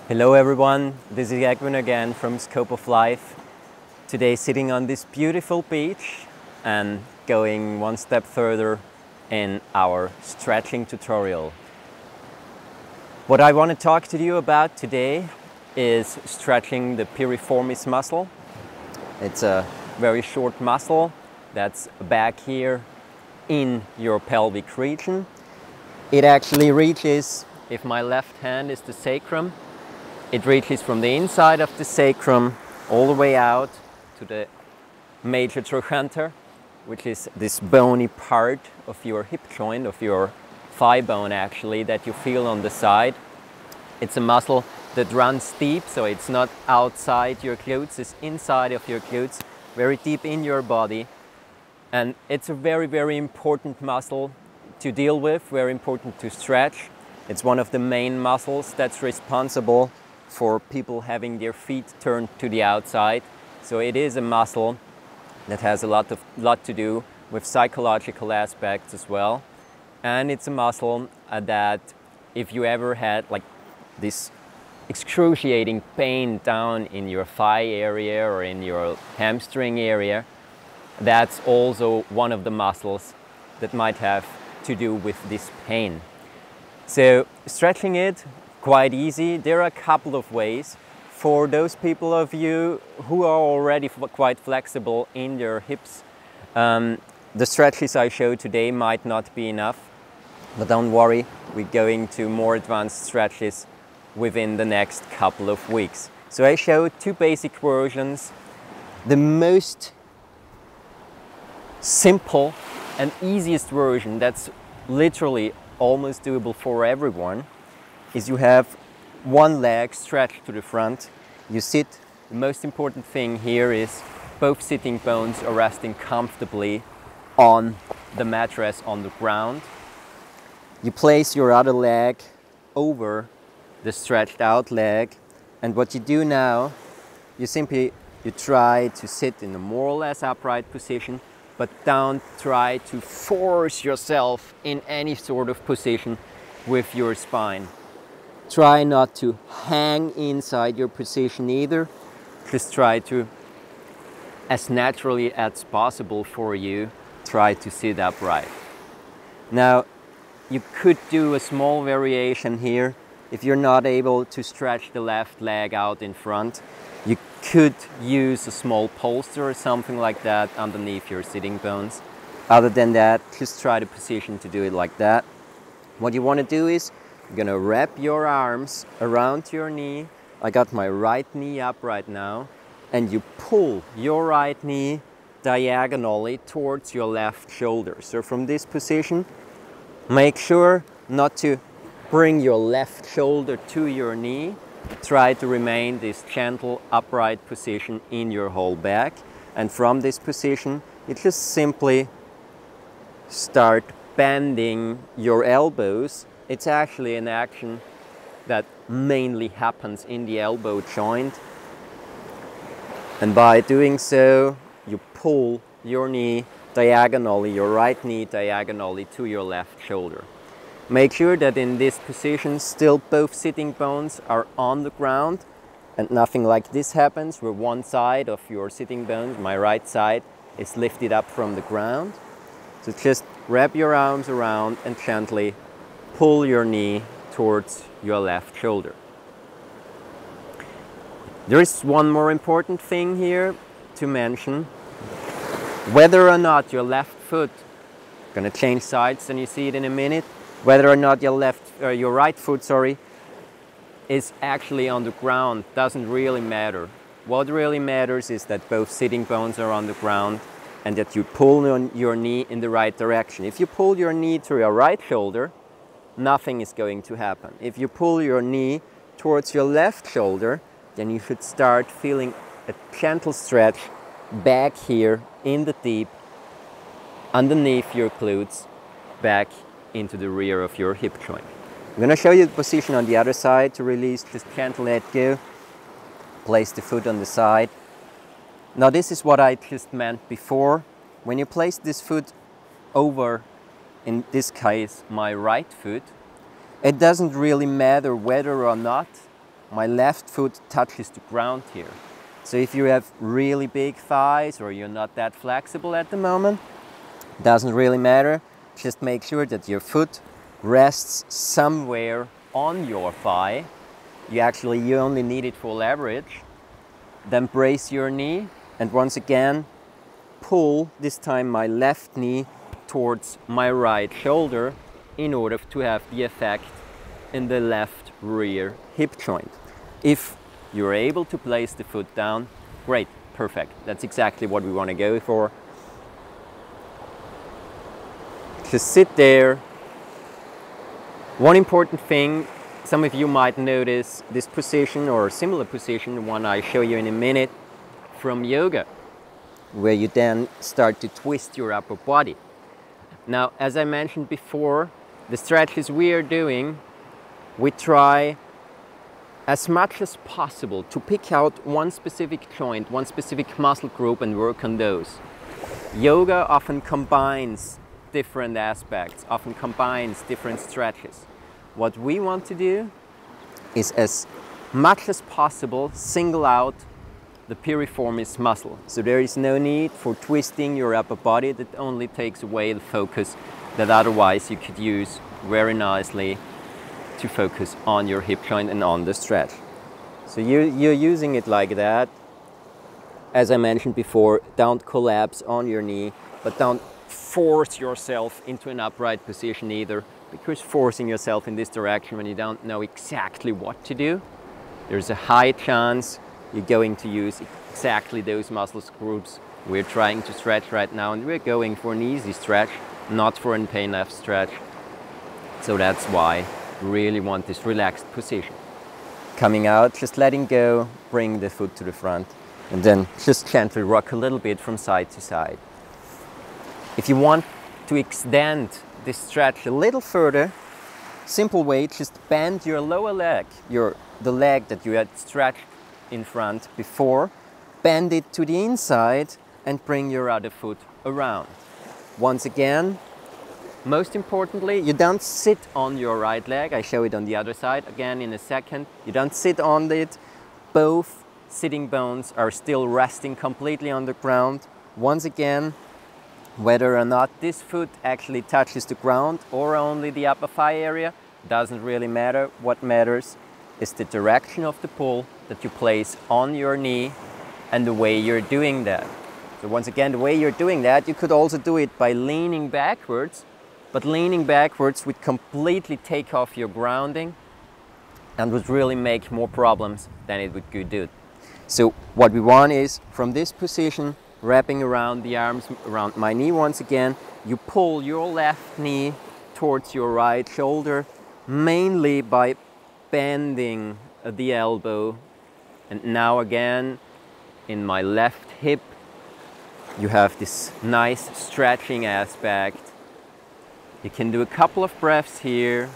Hello everyone, this is Egwin again from Scope of Life. Today sitting on this beautiful beach and going one step further in our stretching tutorial. What I want to talk to you about today is stretching the piriformis muscle. It's a very short muscle that's back here in your pelvic region. It actually reaches, if my left hand is the sacrum, it reaches from the inside of the sacrum all the way out to the major trochanter, which is this bony part of your hip joint, of your thigh bone actually, that you feel on the side. It's a muscle that runs deep, so it's not outside your glutes, it's inside of your glutes, very deep in your body. And it's a very, very important muscle to deal with, very important to stretch. It's one of the main muscles that's responsible for people having their feet turned to the outside. So it is a muscle that has a lot to do with psychological aspects as well. And it's a muscle that if you ever had like this excruciating pain down in your thigh area or in your hamstring area, that's also one of the muscles that might have to do with this pain. So stretching it, quite easy. There are a couple of ways. For those people of you who are already quite flexible in their hips, the stretches I show today might not be enough. But don't worry, we're going to more advanced stretches within the next couple of weeks. So I show two basic versions. The most simple and easiest version, that's literally almost doable for everyone, is you have one leg stretched to the front. You sit. The most important thing here is both sitting bones are resting comfortably on the mattress on the ground. You place your other leg over the stretched out leg, and what you do now, you try to sit in a more or less upright position, but don't try to force yourself in any sort of position with your spine. Try not to hang inside your position either. Just try to, as naturally as possible for you, try to sit upright. Now, you could do a small variation here. If you're not able to stretch the left leg out in front, you could use a small bolster or something like that underneath your sitting bones. Other than that, just try the position to do it like that. What you want to do is, you're going to wrap your arms around your knee. I got my right knee up right now. And you pull your right knee diagonally towards your left shoulder. So from this position, make sure not to bring your left shoulder to your knee. Try to remain this gentle upright position in your whole back. And from this position, you just simply start bending your elbows. It's actually an action that mainly happens in the elbow joint. And by doing so, you pull your knee diagonally, your right knee diagonally to your left shoulder. Make sure that in this position, still both sitting bones are on the ground and nothing like this happens where one side of your sitting bones, my right side, is lifted up from the ground. So just wrap your arms around and gently pull your knee towards your left shoulder. There is one more important thing here to mention. Whether or not your left foot, gonna change sides and you see it in a minute, whether or not your right foot, is actually on the ground doesn't really matter. What really matters is that both sitting bones are on the ground and that you pull your knee in the right direction. If you pull your knee to your right shoulder, nothing is going to happen. If you pull your knee towards your left shoulder, then you should start feeling a gentle stretch back here in the deep, underneath your glutes, back into the rear of your hip joint. I'm going to show you the position on the other side to release. Just gently let go. Place the foot on the side. Now this is what I just meant before. When you place this foot over, in this case, my right foot, it doesn't really matter whether or not my left foot touches the ground here. So if you have really big thighs or you're not that flexible at the moment, doesn't really matter. Just make sure that your foot rests somewhere on your thigh. You only need it for leverage. Then brace your knee and once again pull, this time my left knee towards my right shoulder in order to have the effect in the left rear hip joint. If you're able to place the foot down, great, perfect. That's exactly what we want to go for. Just sit there. One important thing, some of you might notice this position or a similar position, the one I show you in a minute, from yoga, where you then start to twist your upper body. Now, as I mentioned before, the stretches we are doing, we try as much as possible to pick out one specific joint, one specific muscle group and work on those. Yoga often combines different aspects, often combines different stretches. What we want to do is as much as possible single out the piriformis muscle. So there is no need for twisting your upper body. That only takes away the focus that otherwise you could use very nicely to focus on your hip joint and on the stretch. So you're using it like that. As I mentioned before, don't collapse on your knee, but don't force yourself into an upright position either, because forcing yourself in this direction when you don't know exactly what to do, there's a high chance you're going to use exactly those muscle groups we're trying to stretch right now, and we're going for an easy stretch, not for a pain enough stretch. So that's why we really want this relaxed position. Coming out, just letting go, bring the foot to the front, and then just gently rock a little bit from side to side. If you want to extend this stretch a little further, simple way, just bend your lower leg, the leg that you had stretched in front before, bend it to the inside and bring your other foot around. Once again, most importantly, you don't sit on your right leg. I show it on the other side again in a second. You don't sit on it. Both sitting bones are still resting completely on the ground. Once again, whether or not this foot actually touches the ground or only the upper thigh area, doesn't really matter. What matters is the direction of the pull that you place on your knee and the way you're doing that. So once again, the way you're doing that, you could also do it by leaning backwards, but leaning backwards would completely take off your grounding and would really make more problems than it would do. So what we want is, from this position, wrapping around the arms around my knee once again, you pull your left knee towards your right shoulder, mainly by bending the elbow. And now again, in my left hip, you have this nice stretching aspect. You can do a couple of breaths here.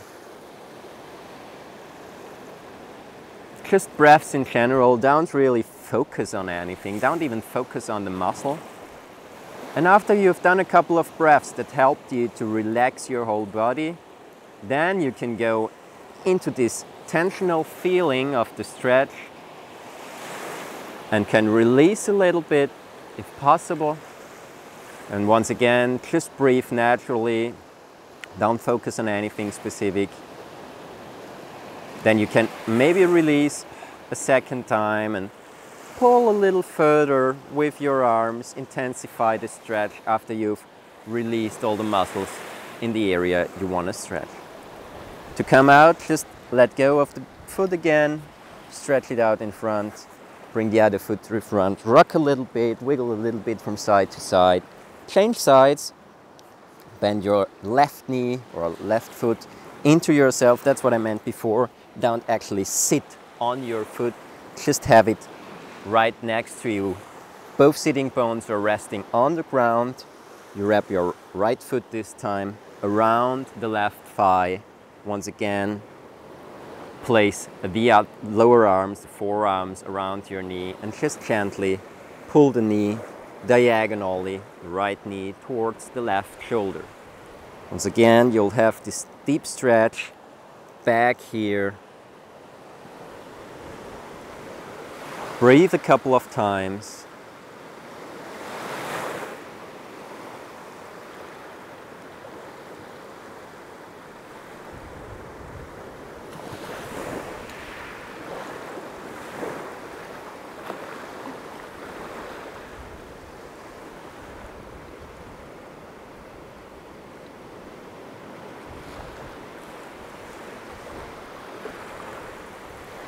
Just breaths in general, don't really focus on anything, don't even focus on the muscle. And after you've done a couple of breaths that helped you to relax your whole body, then you can go into this tensional feeling of the stretch and can release a little bit if possible. And once again, just breathe naturally, don't focus on anything specific. Then you can maybe release a second time and pull a little further with your arms, intensify the stretch after you've released all the muscles in the area you want to stretch. To come out, just let go of the foot again, stretch it out in front, bring the other foot to the front, rock a little bit, wiggle a little bit from side to side, change sides, bend your left knee or left foot into yourself. That's what I meant before. Don't actually sit on your foot, just have it right next to you. Both sitting bones are resting on the ground. You wrap your right foot this time around the left thigh. Once again, place the lower arms, the forearms around your knee, and just gently pull the knee diagonally, the right knee towards the left shoulder. Once again, you'll have this deep stretch back here. Breathe a couple of times.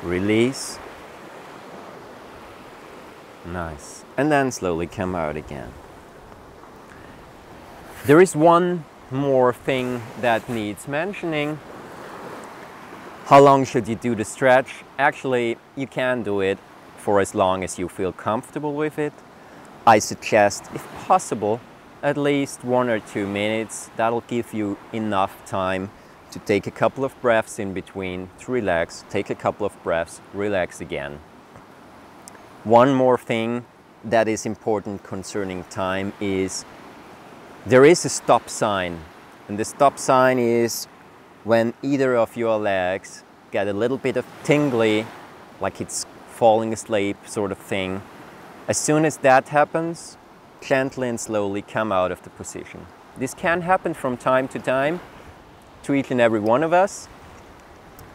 Release. Nice. And then slowly come out again. There is one more thing that needs mentioning. How long should you do the stretch? Actually, you can do it for as long as you feel comfortable with it. I suggest, if possible, at least 1 or 2 minutes. That'll give you enough time to take a couple of breaths in between, to relax, take a couple of breaths, relax again. One more thing that is important concerning time is there is a stop sign, and the stop sign is when either of your legs get a little bit of tingly, like it's falling asleep sort of thing. As soon as that happens, gently and slowly come out of the position. This can happen from time to time to each and every one of us.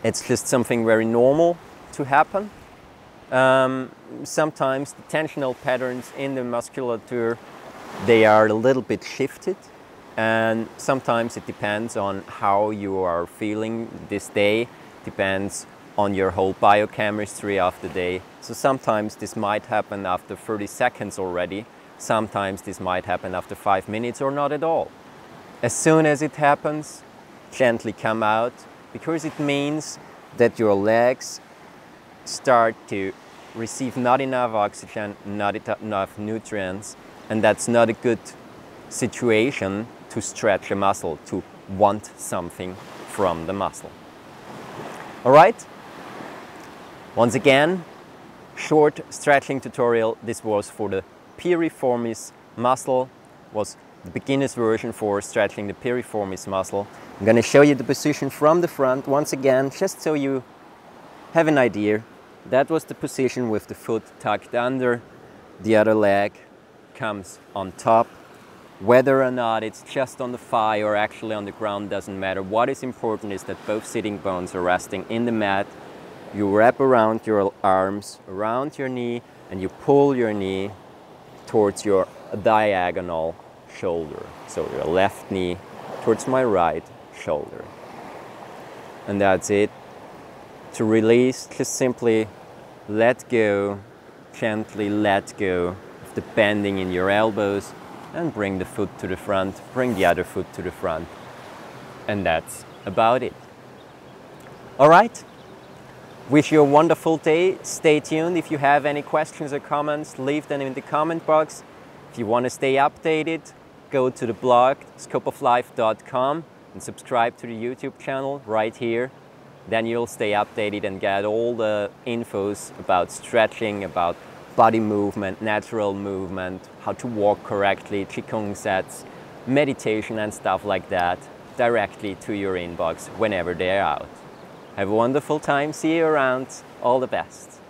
It's just something very normal to happen. Sometimes the tensional patterns in the musculature, they are a little bit shifted, and sometimes it depends on how you are feeling this day, depends on your whole biochemistry of the day. So sometimes this might happen after 30 seconds already, sometimes this might happen after 5 minutes or not at all. As soon as it happens, gently come out, because it means that your legs start to receive not enough oxygen, not enough nutrients, and that's not a good situation to stretch a muscle, to want something from the muscle. All right? Once again, short stretching tutorial. This was for the piriformis muscle, was the beginner's version for stretching the piriformis muscle. I'm going to show you the position from the front once again, just so you have an idea. That was the position with the foot tucked under. The other leg comes on top. Whether or not it's just on the thigh or actually on the ground doesn't matter. What is important is that both sitting bones are resting in the mat. You wrap around your arms around your knee and you pull your knee towards your diagonal shoulder. So your left knee towards my right shoulder. And that's it. To release, just simply let go, gently let go of the bending in your elbows and bring the foot to the front, bring the other foot to the front. And that's about it. All right. Wish you a wonderful day. Stay tuned. If you have any questions or comments, leave them in the comment box. If you want to stay updated, go to the blog, scopeoflife.com, and subscribe to the YouTube channel right here. Then you'll stay updated and get all the infos about stretching, about body movement, natural movement, how to walk correctly, Qigong sets, meditation and stuff like that directly to your inbox whenever they're out. Have a wonderful time. See you around. All the best.